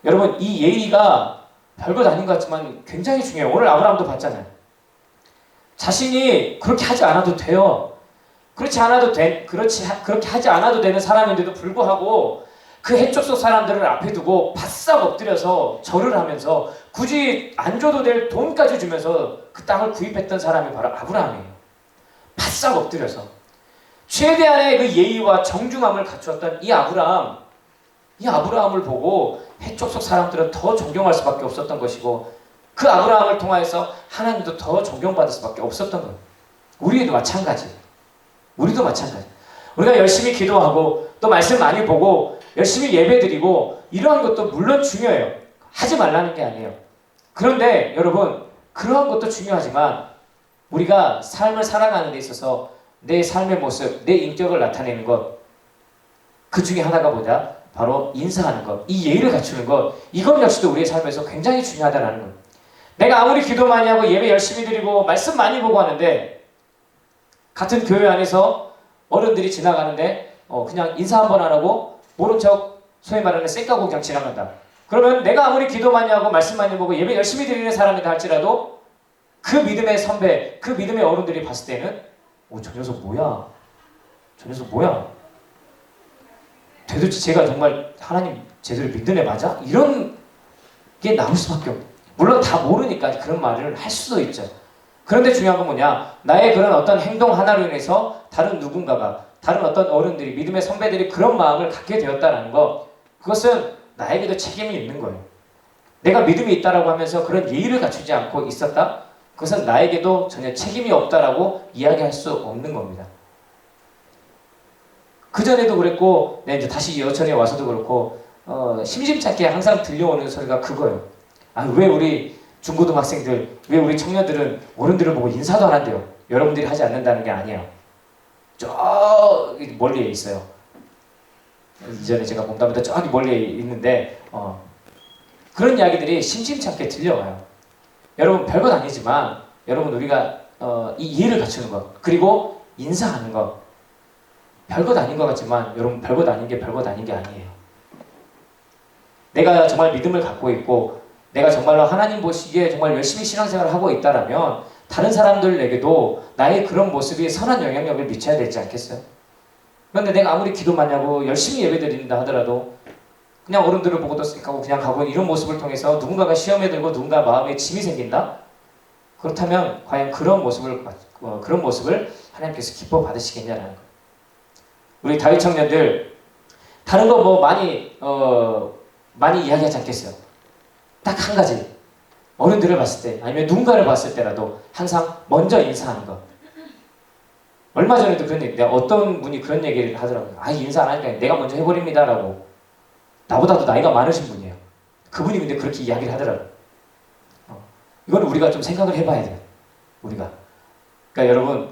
여러분, 이 예의가 별것 아닌 것 같지만 굉장히 중요해요. 오늘 아브라함도 봤잖아요. 자신이 그렇게 하지 않아도 돼요. 그렇게 하지 않아도 되는 사람인데도 불구하고 그 해족속 사람들을 앞에 두고 바싹 엎드려서 절을 하면서 굳이 안 줘도 될 돈까지 주면서 그 땅을 구입했던 사람이 바로 아브라함이에요. 바싹 엎드려서 최대한의 그 예의와 정중함을 갖추었던 이 아브라함을 보고 해족속 사람들은 더 존경할 수밖에 없었던 것이고, 그 아브라함을 통하여서 하나님도 더 존경받을 수밖에 없었던 거예요. 우리도 마찬가지. 우리가 열심히 기도하고 또 말씀 많이 보고 열심히 예배드리고 이러한 것도 물론 중요해요. 하지 말라는 게 아니에요. 그런데 여러분, 그러한 것도 중요하지만 우리가 삶을 살아가는 데 있어서 내 삶의 모습, 내 인격을 나타내는 것, 그 중에 하나가 뭐냐? 바로 인사하는 것, 이 예의를 갖추는 것, 이것 역시도 우리의 삶에서 굉장히 중요하다는 것. 내가 아무리 기도 많이 하고 예배 열심히 드리고 말씀 많이 보고 하는데 같은 교회 안에서 어른들이 지나가는데 그냥 인사 한번 안 하고 모른 척 소위 말하는 쌩까고 그냥 지나간다. 그러면 내가 아무리 기도 많이 하고 말씀 많이 보고 예배 열심히 드리는 사람이다 할지라도 그 믿음의 선배, 그 믿음의 어른들이 봤을 때는 저 녀석 뭐야? 도대체 제가 정말 하나님 제대로 믿는 애 맞아? 이런 게 나올 수밖에 없고, 물론 다 모르니까 그런 말을 할 수도 있죠. 그런데 중요한 건 뭐냐? 나의 그런 어떤 행동 하나로 인해서 다른 누군가가, 다른 어떤 어른들이, 믿음의 선배들이 그런 마음을 갖게 되었다는 거, 그것은 나에게도 책임이 있는 거예요. 내가 믿음이 있다라고 하면서 그런 예의를 갖추지 않고 있었다? 그것은 나에게도 전혀 책임이 없다라고 이야기할 수 없는 겁니다. 그전에도 그랬고, 이제 다시 여천에 와서도 그렇고, 심심찮게 항상 들려오는 소리가 그거예요. 왜 우리 중고등학생들, 왜 우리 청년들은 어른들을 보고 인사도 안 한대요? 여러분들이 하지 않는다는 게 아니에요. 저 멀리에 있어요. 이전에 제가 몸담보다 저기 멀리에 있는데 그런 이야기들이 심심찮게 들려와요. 여러분 별것 아니지만 여러분 우리가 이 예의를 갖추는 것, 그리고 인사하는 것, 별것 아닌 것 같지만 여러분 별것 아닌 게 아니에요. 내가 정말 믿음을 갖고 있고 내가 정말로 하나님 보시기에 정말 열심히 신앙생활을 하고 있다라면 다른 사람들에게도 나의 그런 모습이 선한 영향력을 미쳐야 되지 않겠어요? 그런데 내가 아무리 기도 많이 하고 열심히 예배드린다 하더라도 그냥 어른들을 보고도 쓱하고 그냥 가고 이런 모습을 통해서 누군가가 시험에 들고 누군가 마음에 짐이 생긴다? 그렇다면 과연 그런 모습을 하나님께서 기뻐 받으시겠냐라는 거예요. 우리 다윗 청년들 다른 거 뭐 많이 이야기하지 않겠어요? 딱 한 가지, 어른들을 봤을 때 아니면 누군가를 봤을 때라도 항상 먼저 인사하는 것. 얼마 전에도 그런 얘기, 어떤 분이 그런 얘기를 하더라고요. 인사 안 하니까 내가 먼저 해버립니다 라고. 나보다도 나이가 많으신 분이에요. 그분이 근데 그렇게 이야기를 하더라고요. 이거는 우리가 좀 생각을 해봐야 돼요. 우리가. 그러니까 여러분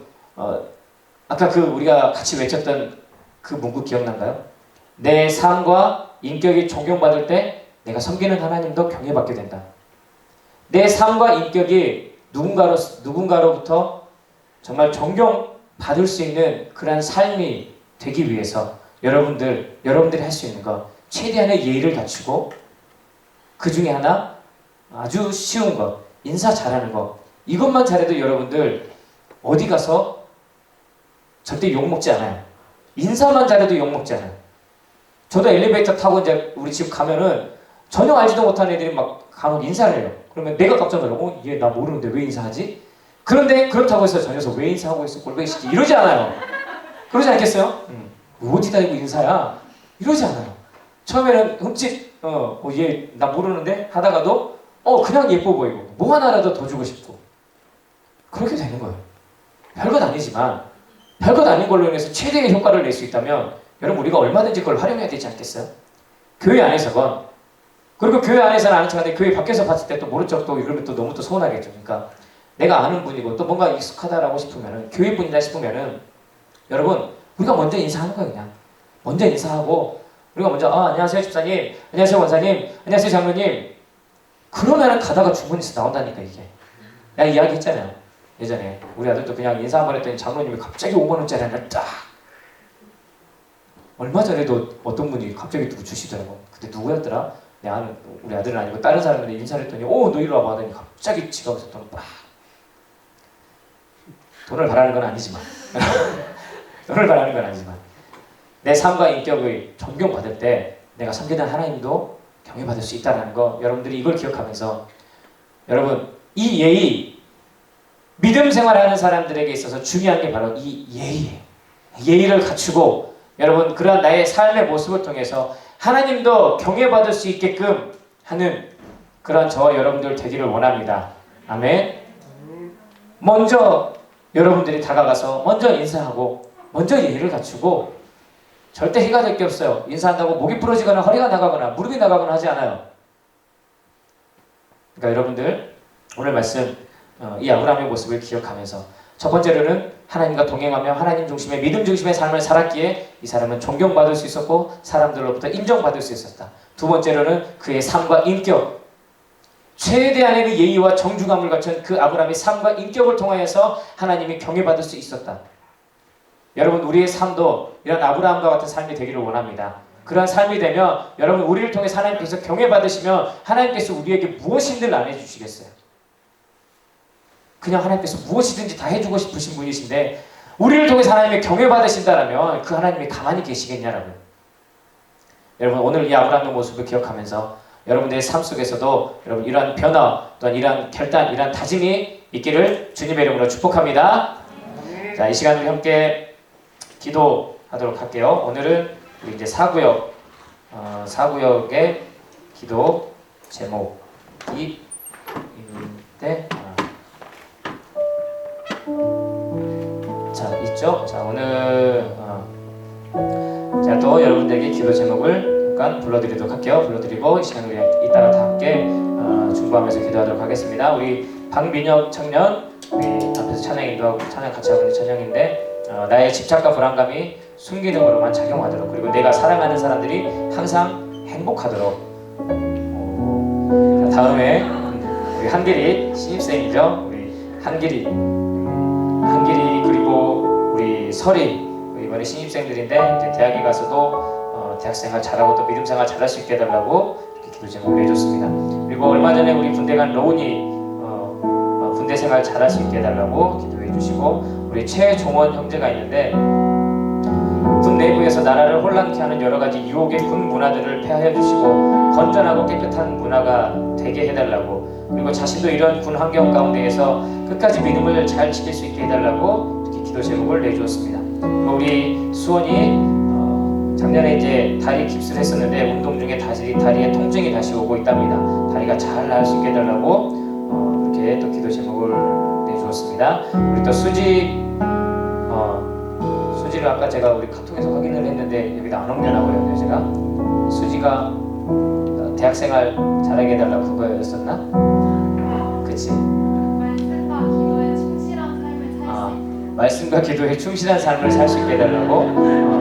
아까 우리가 같이 외쳤던 그 문구 기억난가요? 내 삶과 인격이 존경받을 때 내가 섬기는 하나님도 경외받게 된다. 내 삶과 인격이 누군가로부터 정말 존경받을 수 있는 그런 삶이 되기 위해서 여러분들이 할 수 있는 것, 최대한의 예의를 갖추고 그 중에 하나 아주 쉬운 것, 인사 잘하는 것, 이것만 잘해도 여러분들 어디 가서 절대 욕먹지 않아요. 인사만 잘해도 욕먹지 않아요. 저도 엘리베이터 타고 이제 우리 집 가면은 전혀 알지도 못하는 애들이 막 간혹 인사를 해요. 그러면 내가 깜짝 놀라고 얘 나 모르는데 왜 인사하지? 그런데 그렇다고 해서 저 녀석 왜 인사하고 있어? 꼴보기 싫지? 이러지 않아요. 그러지 않겠어요? 어디다 이거 인사야? 이러지 않아요. 처음에는 흠칫 얘 나 모르는데 하다가도 그냥 예뻐 보이고 뭐 하나라도 더 주고 싶고 그렇게 되는 거예요. 별것 아니지만 별것 아닌 걸로 인해서 최대의 효과를 낼 수 있다면 여러분 우리가 얼마든지 그걸 활용해야 되지 않겠어요? 교회 안에서건, 그리고 교회 안에서는 아는 척하는데 교회 밖에서 봤을 때 또 모른 척도 이러면 또 너무 또 서운하겠죠. 그러니까 내가 아는 분이고 또 뭔가 익숙하다라고 싶으면은, 교회 분이다 싶으면은 여러분 우리가 먼저 인사하는 거예요. 그냥 먼저 인사하고 우리가 먼저 안녕하세요 집사님, 안녕하세요 원사님, 안녕하세요 장로님. 그러면은 가다가 주머니에서 나온다니까 이게. 내가 이야기했잖아요. 예전에 우리 아들도 그냥 인사 한번 했더니 장로님이 갑자기 5만원짜리 하나 딱. 얼마 전에도 어떤 분이 갑자기 누구 주시더라고. 그때 누구였더라? 내 아는, 우리 아들은 아니고 다른 사람한테 인사를 했더니 너 이리 와봐 하더니 갑자기 지갑에서 돈을 빡. 돈을 바라는 건 아니지만 내 삶과 인격의 존경받을 때 내가 섬기는 하나님도 경외받을 수 있다는 거, 여러분들이 이걸 기억하면서, 여러분 이 예의, 믿음 생활하는 사람들에게 있어서 중요한 게 바로 이 예의예요. 예의를 갖추고 여러분 그러한 나의 삶의 모습을 통해서 하나님도 경외받을 수 있게끔 하는 그러한 저와 여러분들 되기를 원합니다. 아멘. 먼저 여러분들이 다가가서 먼저 인사하고 먼저 예의를 갖추고, 절대 해가 될 게 없어요. 인사한다고 목이 부러지거나 허리가 나가거나 무릎이 나가거나 하지 않아요. 그러니까 여러분들 오늘 말씀 이 아브라함의 모습을 기억하면서, 첫 번째로는 하나님과 동행하며 하나님 중심의 믿음 중심의 삶을 살았기에 이 사람은 존경받을 수 있었고 사람들로부터 인정받을 수 있었다. 두 번째로는 그의 삶과 인격, 최대한의 그 예의와 정중함을 갖춘 그 아브라함의 삶과 인격을 통하여서 하나님이 경외받을 수 있었다. 여러분 우리의 삶도 이런 아브라함과 같은 삶이 되기를 원합니다. 그런 삶이 되면 여러분 우리를 통해 하나님께서 경외받으시면 하나님께서 우리에게 무엇이든 안 해주시겠어요? 그냥 하나님께서 무엇이든지 다 해주고 싶으신 분이신데 우리를 통해 하나님의 경외받으신다면 그 하나님이 가만히 계시겠냐라고요. 여러분 오늘 이 아브라함의 모습을 기억하면서 여러분들의 삶 속에서도 여러분 이러한 변화 또한 이러한 결단, 이러한 다짐이 있기를 주님의 이름으로 축복합니다. 자, 이 시간 우리 함께 기도하도록 할게요. 오늘은 우리 이제 사구역의 기도 제목이 있는데 자 있죠? 자 오늘 제가 또 여러분들에게 기도 제목을 잠깐 불러드리도록 할게요. 불러드리고 이 시간 우리 이따가 다 함께 중보하면서 기도하도록 하겠습니다. 우리 박민혁 청년, 우리 앞에서 찬양 인도하고 찬양 같이 하고 있는 찬양인데 나의 집착과 불안감이 순기능으로만 작용하도록, 그리고 내가 사랑하는 사람들이 항상 행복하도록. 다음에 우리 한길이 신입생이죠. 우리 한길이 그리고 우리 설이 이번에 신입생들인데 이제 대학에 가서도 대학생활 잘하고 또 믿음생활 잘할 수 있게 해달라고 이렇게 기도 제목을 해줬습니다. 그리고 얼마 전에 우리 군대 간 로운이 군대생활 잘할 수 있게 해달라고 기도해 주시고, 우리 최종원 형제가 있는데 군 내부에서 나라를 혼란케 하는 여러 가지 유혹의 군 문화들을 폐하해 주시고 건전하고 깨끗한 문화가 되게 해달라고, 그리고 자신도 이런 군 환경 가운데에서 끝까지 믿음을 잘 지킬 수 있게 해달라고 이렇게 기도 제목을 내주었습니다. 그리고 우리 수원이 작년에 이제 다리 깁스를 했었는데 운동 중에 다리에 통증이 다시 오고 있답니다. 다리가 잘 나을 수 있게 해달라고 이렇게 또 기도 제목을 내주었습니다. 우리 또 수지를 아까 제가 우리 카톡에서 확인을 했는데 여기다 안 옮겨나고요. 제가 수지가 대학생활 잘하게 해달라고 그거였었나? 그치? 말씀과 기도에 충실한 삶을 살 수 있게 해달라고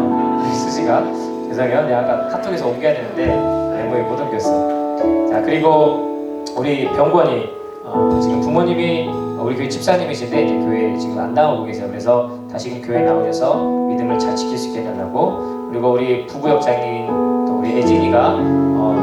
수지가, 죄송해요. 내가 아까 카톡에서 옮겨야 되는데 메모에 못 옮겼어. 자, 그리고 우리 병권이 지금 부모님이 우리 교회 집사님이신데 이제 교회 지금 안 나오고 계세요. 그래서 다시금 교회 나오셔서 믿음을 잘 지킬 수 있게 해달라고. 그리고 우리 부부역장님 또 우리 애진이가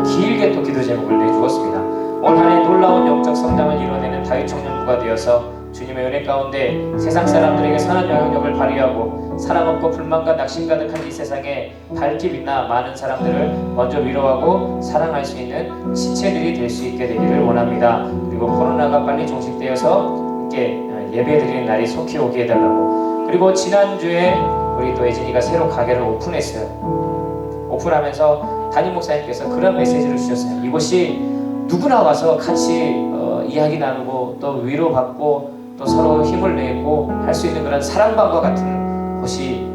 길게 또 기도 제목을 내주었습니다. 올 한 해 놀라운 영적 성장을 이뤄내는 다윗 청년부가 되어서 주님의 은혜 가운데 세상 사람들에게 선한 영향력을 발휘하고 사랑 없고 불만과 낙심 가득한 이 세상에 밝게 빛나 많은 사람들을 먼저 위로하고 사랑할 수 있는 지체들이 될 수 있게 되기를 원합니다. 그리고 코로나가 빨리 종식되어서 이렇게 예배드리는 날이 속히 오게 해달라고. 그리고 지난주에 우리 또 예진이가 새로 가게를 오픈했어요. 오픈하면서 담임 목사님께서 그런 메시지를 주셨어요. 이곳이 누구나 와서 같이 이야기 나누고 또 위로받고 또 서로 힘을 내고 할 수 있는 그런 사랑방과 같은 곳이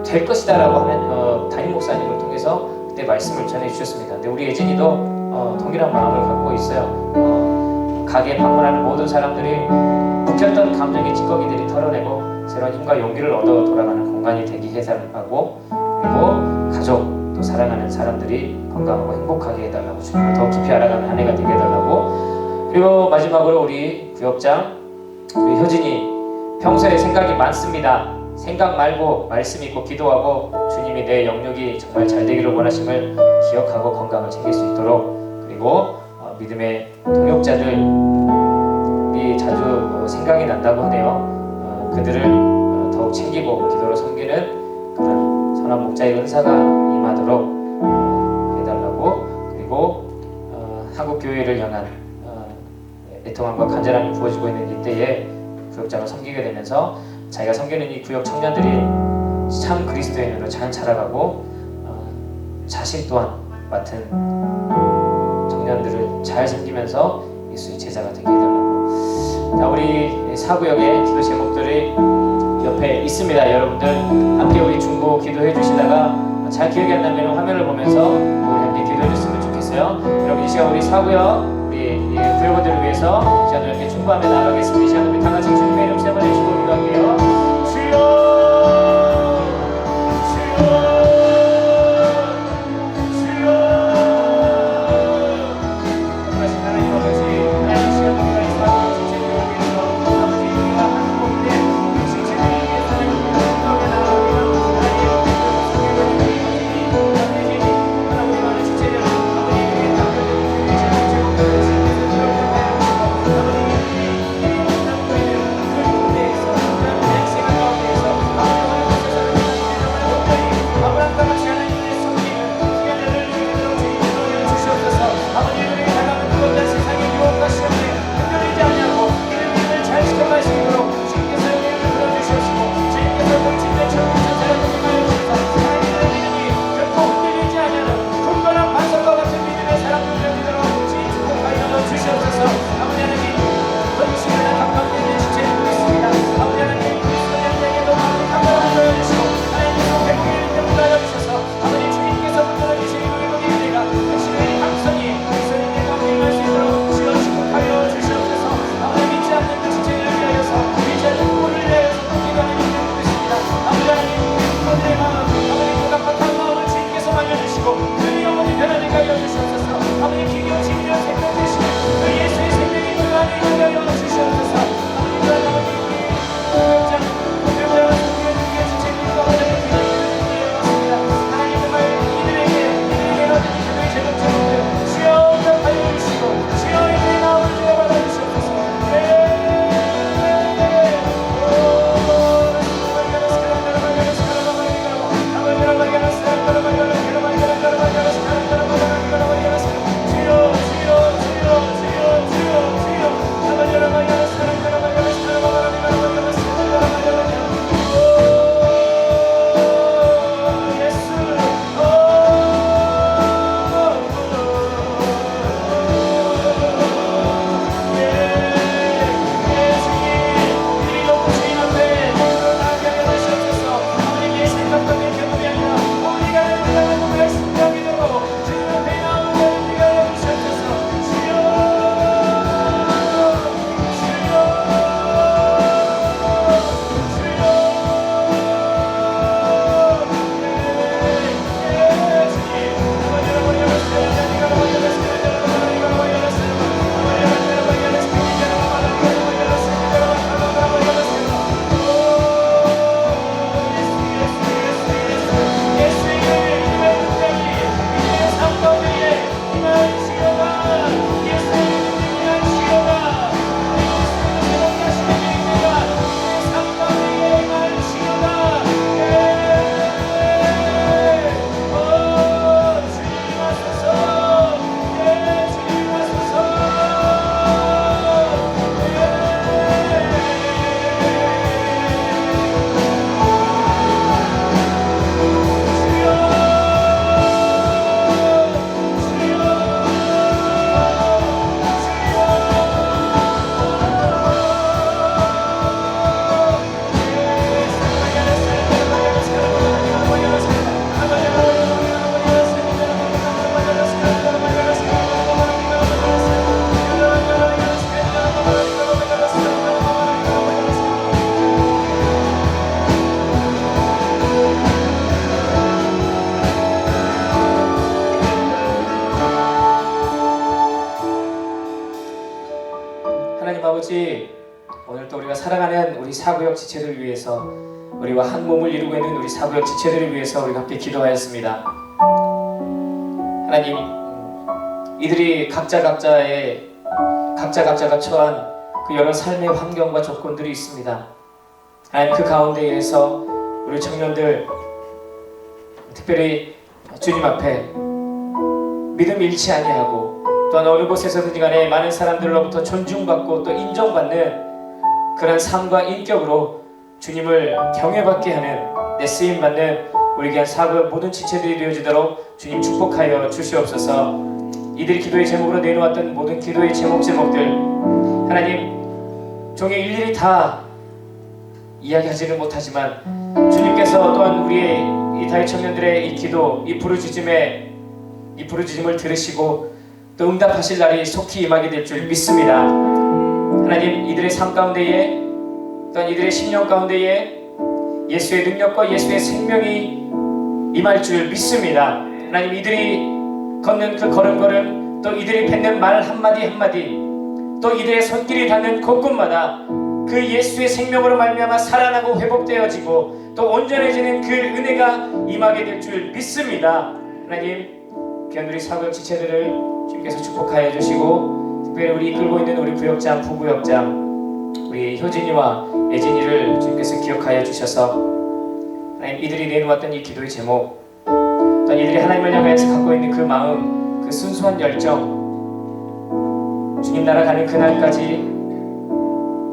될 것이다 라고 하는 담임 목사님을 통해서 그때 말씀을 전해주셨습니다. 근데 우리 예진이도 동일한 마음을 갖고 있어요. 가게에 방문하는 모든 사람들이 묵혔던 감정의 찌꺼기들이 털어내고 새로운 힘과 용기를 얻어 돌아가는 공간이 되게 해달라고, 그리고 가족 또 사랑하는 사람들이 건강하고 행복하게 해달라고, 주님을 더 깊이 알아가는 한 해가 되게 해달라고. 그리고 마지막으로 우리 구역장 우리 효진이 평소에 생각이 많습니다. 생각 말고 말씀 있고 기도하고 주님이 내 영역이 정말 잘 되기를 원하심을 기억하고 건강을 챙길 수 있도록, 그리고 믿음의 동역자들이 자주 생각이 난다고 하네요. 그들을 더욱 챙기고 기도로 섬기는 그런 선한 목자의 은사가 임하도록 구역교회를 향한 애통함과 간절함이 부어지고 있는 이때에 구역장을 섬기게 되면서 자기가 섬기는 이 구역 청년들이 참 그리스도인으로 잘 자라가고 자신 또한 맡은 청년들을 잘 섬기면서 예수의 제자가 되게 해달라고. 자, 우리 사구역의 기도 제목들이 옆에 있습니다. 여러분들 함께 우리 중보 기도해 주시다가 잘 기억이 안 나면 화면을 보면서 우리 함께 기도해 줬으면 좋겠어요. 여러분 이 시간 우리 사구역 우리 구역원들을 위해서 이 시간 이렇게 중보하며 나가겠습니다. 이 시간 우리 다 같이 주님의 이름 세 번 해주시고 기도할게요. 주여 하나님 아버지, 오늘 또 우리가 살아가는 우리 사구역 지체들 위해서, 우리와 한 몸을 이루고 있는 우리 사구역 지체들을 위해서 우리가 함께 기도하였습니다. 하나님, 이들이 각자가 처한 그 여러 삶의 환경과 조건들이 있습니다. 하나님, 그 가운데에서 우리 청년들 특별히 주님 앞에 믿음 잃지 아니하고 또한 어느 곳에서든지 간에 많은 사람들로부터 존중받고 또 인정받는 그런 삶과 인격으로 주님을 경외받게 하는 내 쓰임받는 우리 귀한 사부 모든 지체들이 되어지도록 주님 축복하여 주시옵소서. 이들이 기도의 제목으로 내놓았던 모든 기도의 제목들 하나님 종의 일일이 다 이야기하지는 못하지만 주님께서 또한 우리의 이 다윗 청년들의 이 기도, 이 부르짖음을 들으시고 또 응답하실 날이 속히 임하게 될 줄 믿습니다. 하나님 이들의 삶 가운데에 또한 이들의 심령 가운데에 예수의 능력과 예수의 생명이 임할 줄 믿습니다. 하나님 이들이 걷는 그 걸음걸음 또 이들이 뱉는 말 한마디 한마디 또 이들의 손길이 닿는 곳곳마다 그 예수의 생명으로 말미암아 살아나고 회복되어지고 또 온전해지는 그 은혜가 임하게 될 줄 믿습니다. 하나님 귀한 우리 사역 지체들을 주님께서 축복하여 주시고 특별히 우리 이끌고 있는 우리 구역장, 부구역장 우리 효진이와 예진이를 주님께서 기억하여 주셔서 하나님 이들이 내놓았던 이 기도의 제목 또 이들이 하나님을 향해서 갖고 있는 그 마음 그 순수한 열정 주님 나라 가는 그날까지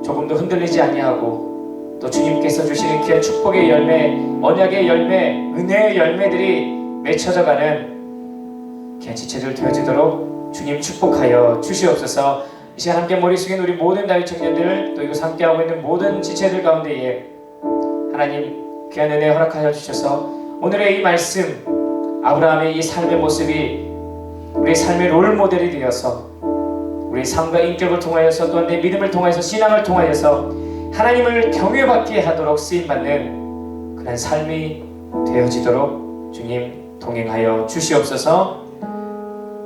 조금도 흔들리지 아니하고 또 주님께서 주시는 귀한 축복의 열매, 언약의 열매, 은혜의 열매들이 맺혀져가는 귀한 지체들 되어지도록 주님 축복하여 주시옵소서. 이 시간 함께 머리 숙인 우리 모든 다윗 청년들 또 이곳 함께하고 있는 모든 지체들 가운데에 하나님 귀한 은혜 허락하여 주셔서 오늘의 이 말씀 아브라함의 이 삶의 모습이 우리의 삶의 롤모델이 되어서 우리의 삶과 인격을 통하여서 또한 내 믿음을 통하여서 신앙을 통하여서 하나님을 경외받게 하도록 쓰임받는 그런 삶이 되어지도록 주님 동행하여 주시옵소서.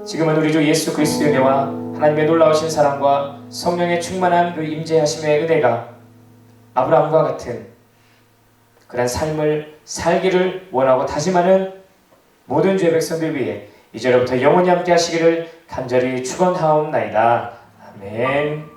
지금은 우리 주 예수 그리스도의 은혜와 하나님의 놀라우신 사랑과 성령의 충만한 그 임재하심의 은혜가 아브라함과 같은 그런 삶을 살기를 원하고 다짐하는 모든 주의 백성들 위해 이제로부터 영원히 함께 하시기를 간절히 축원하옵나이다. 아멘.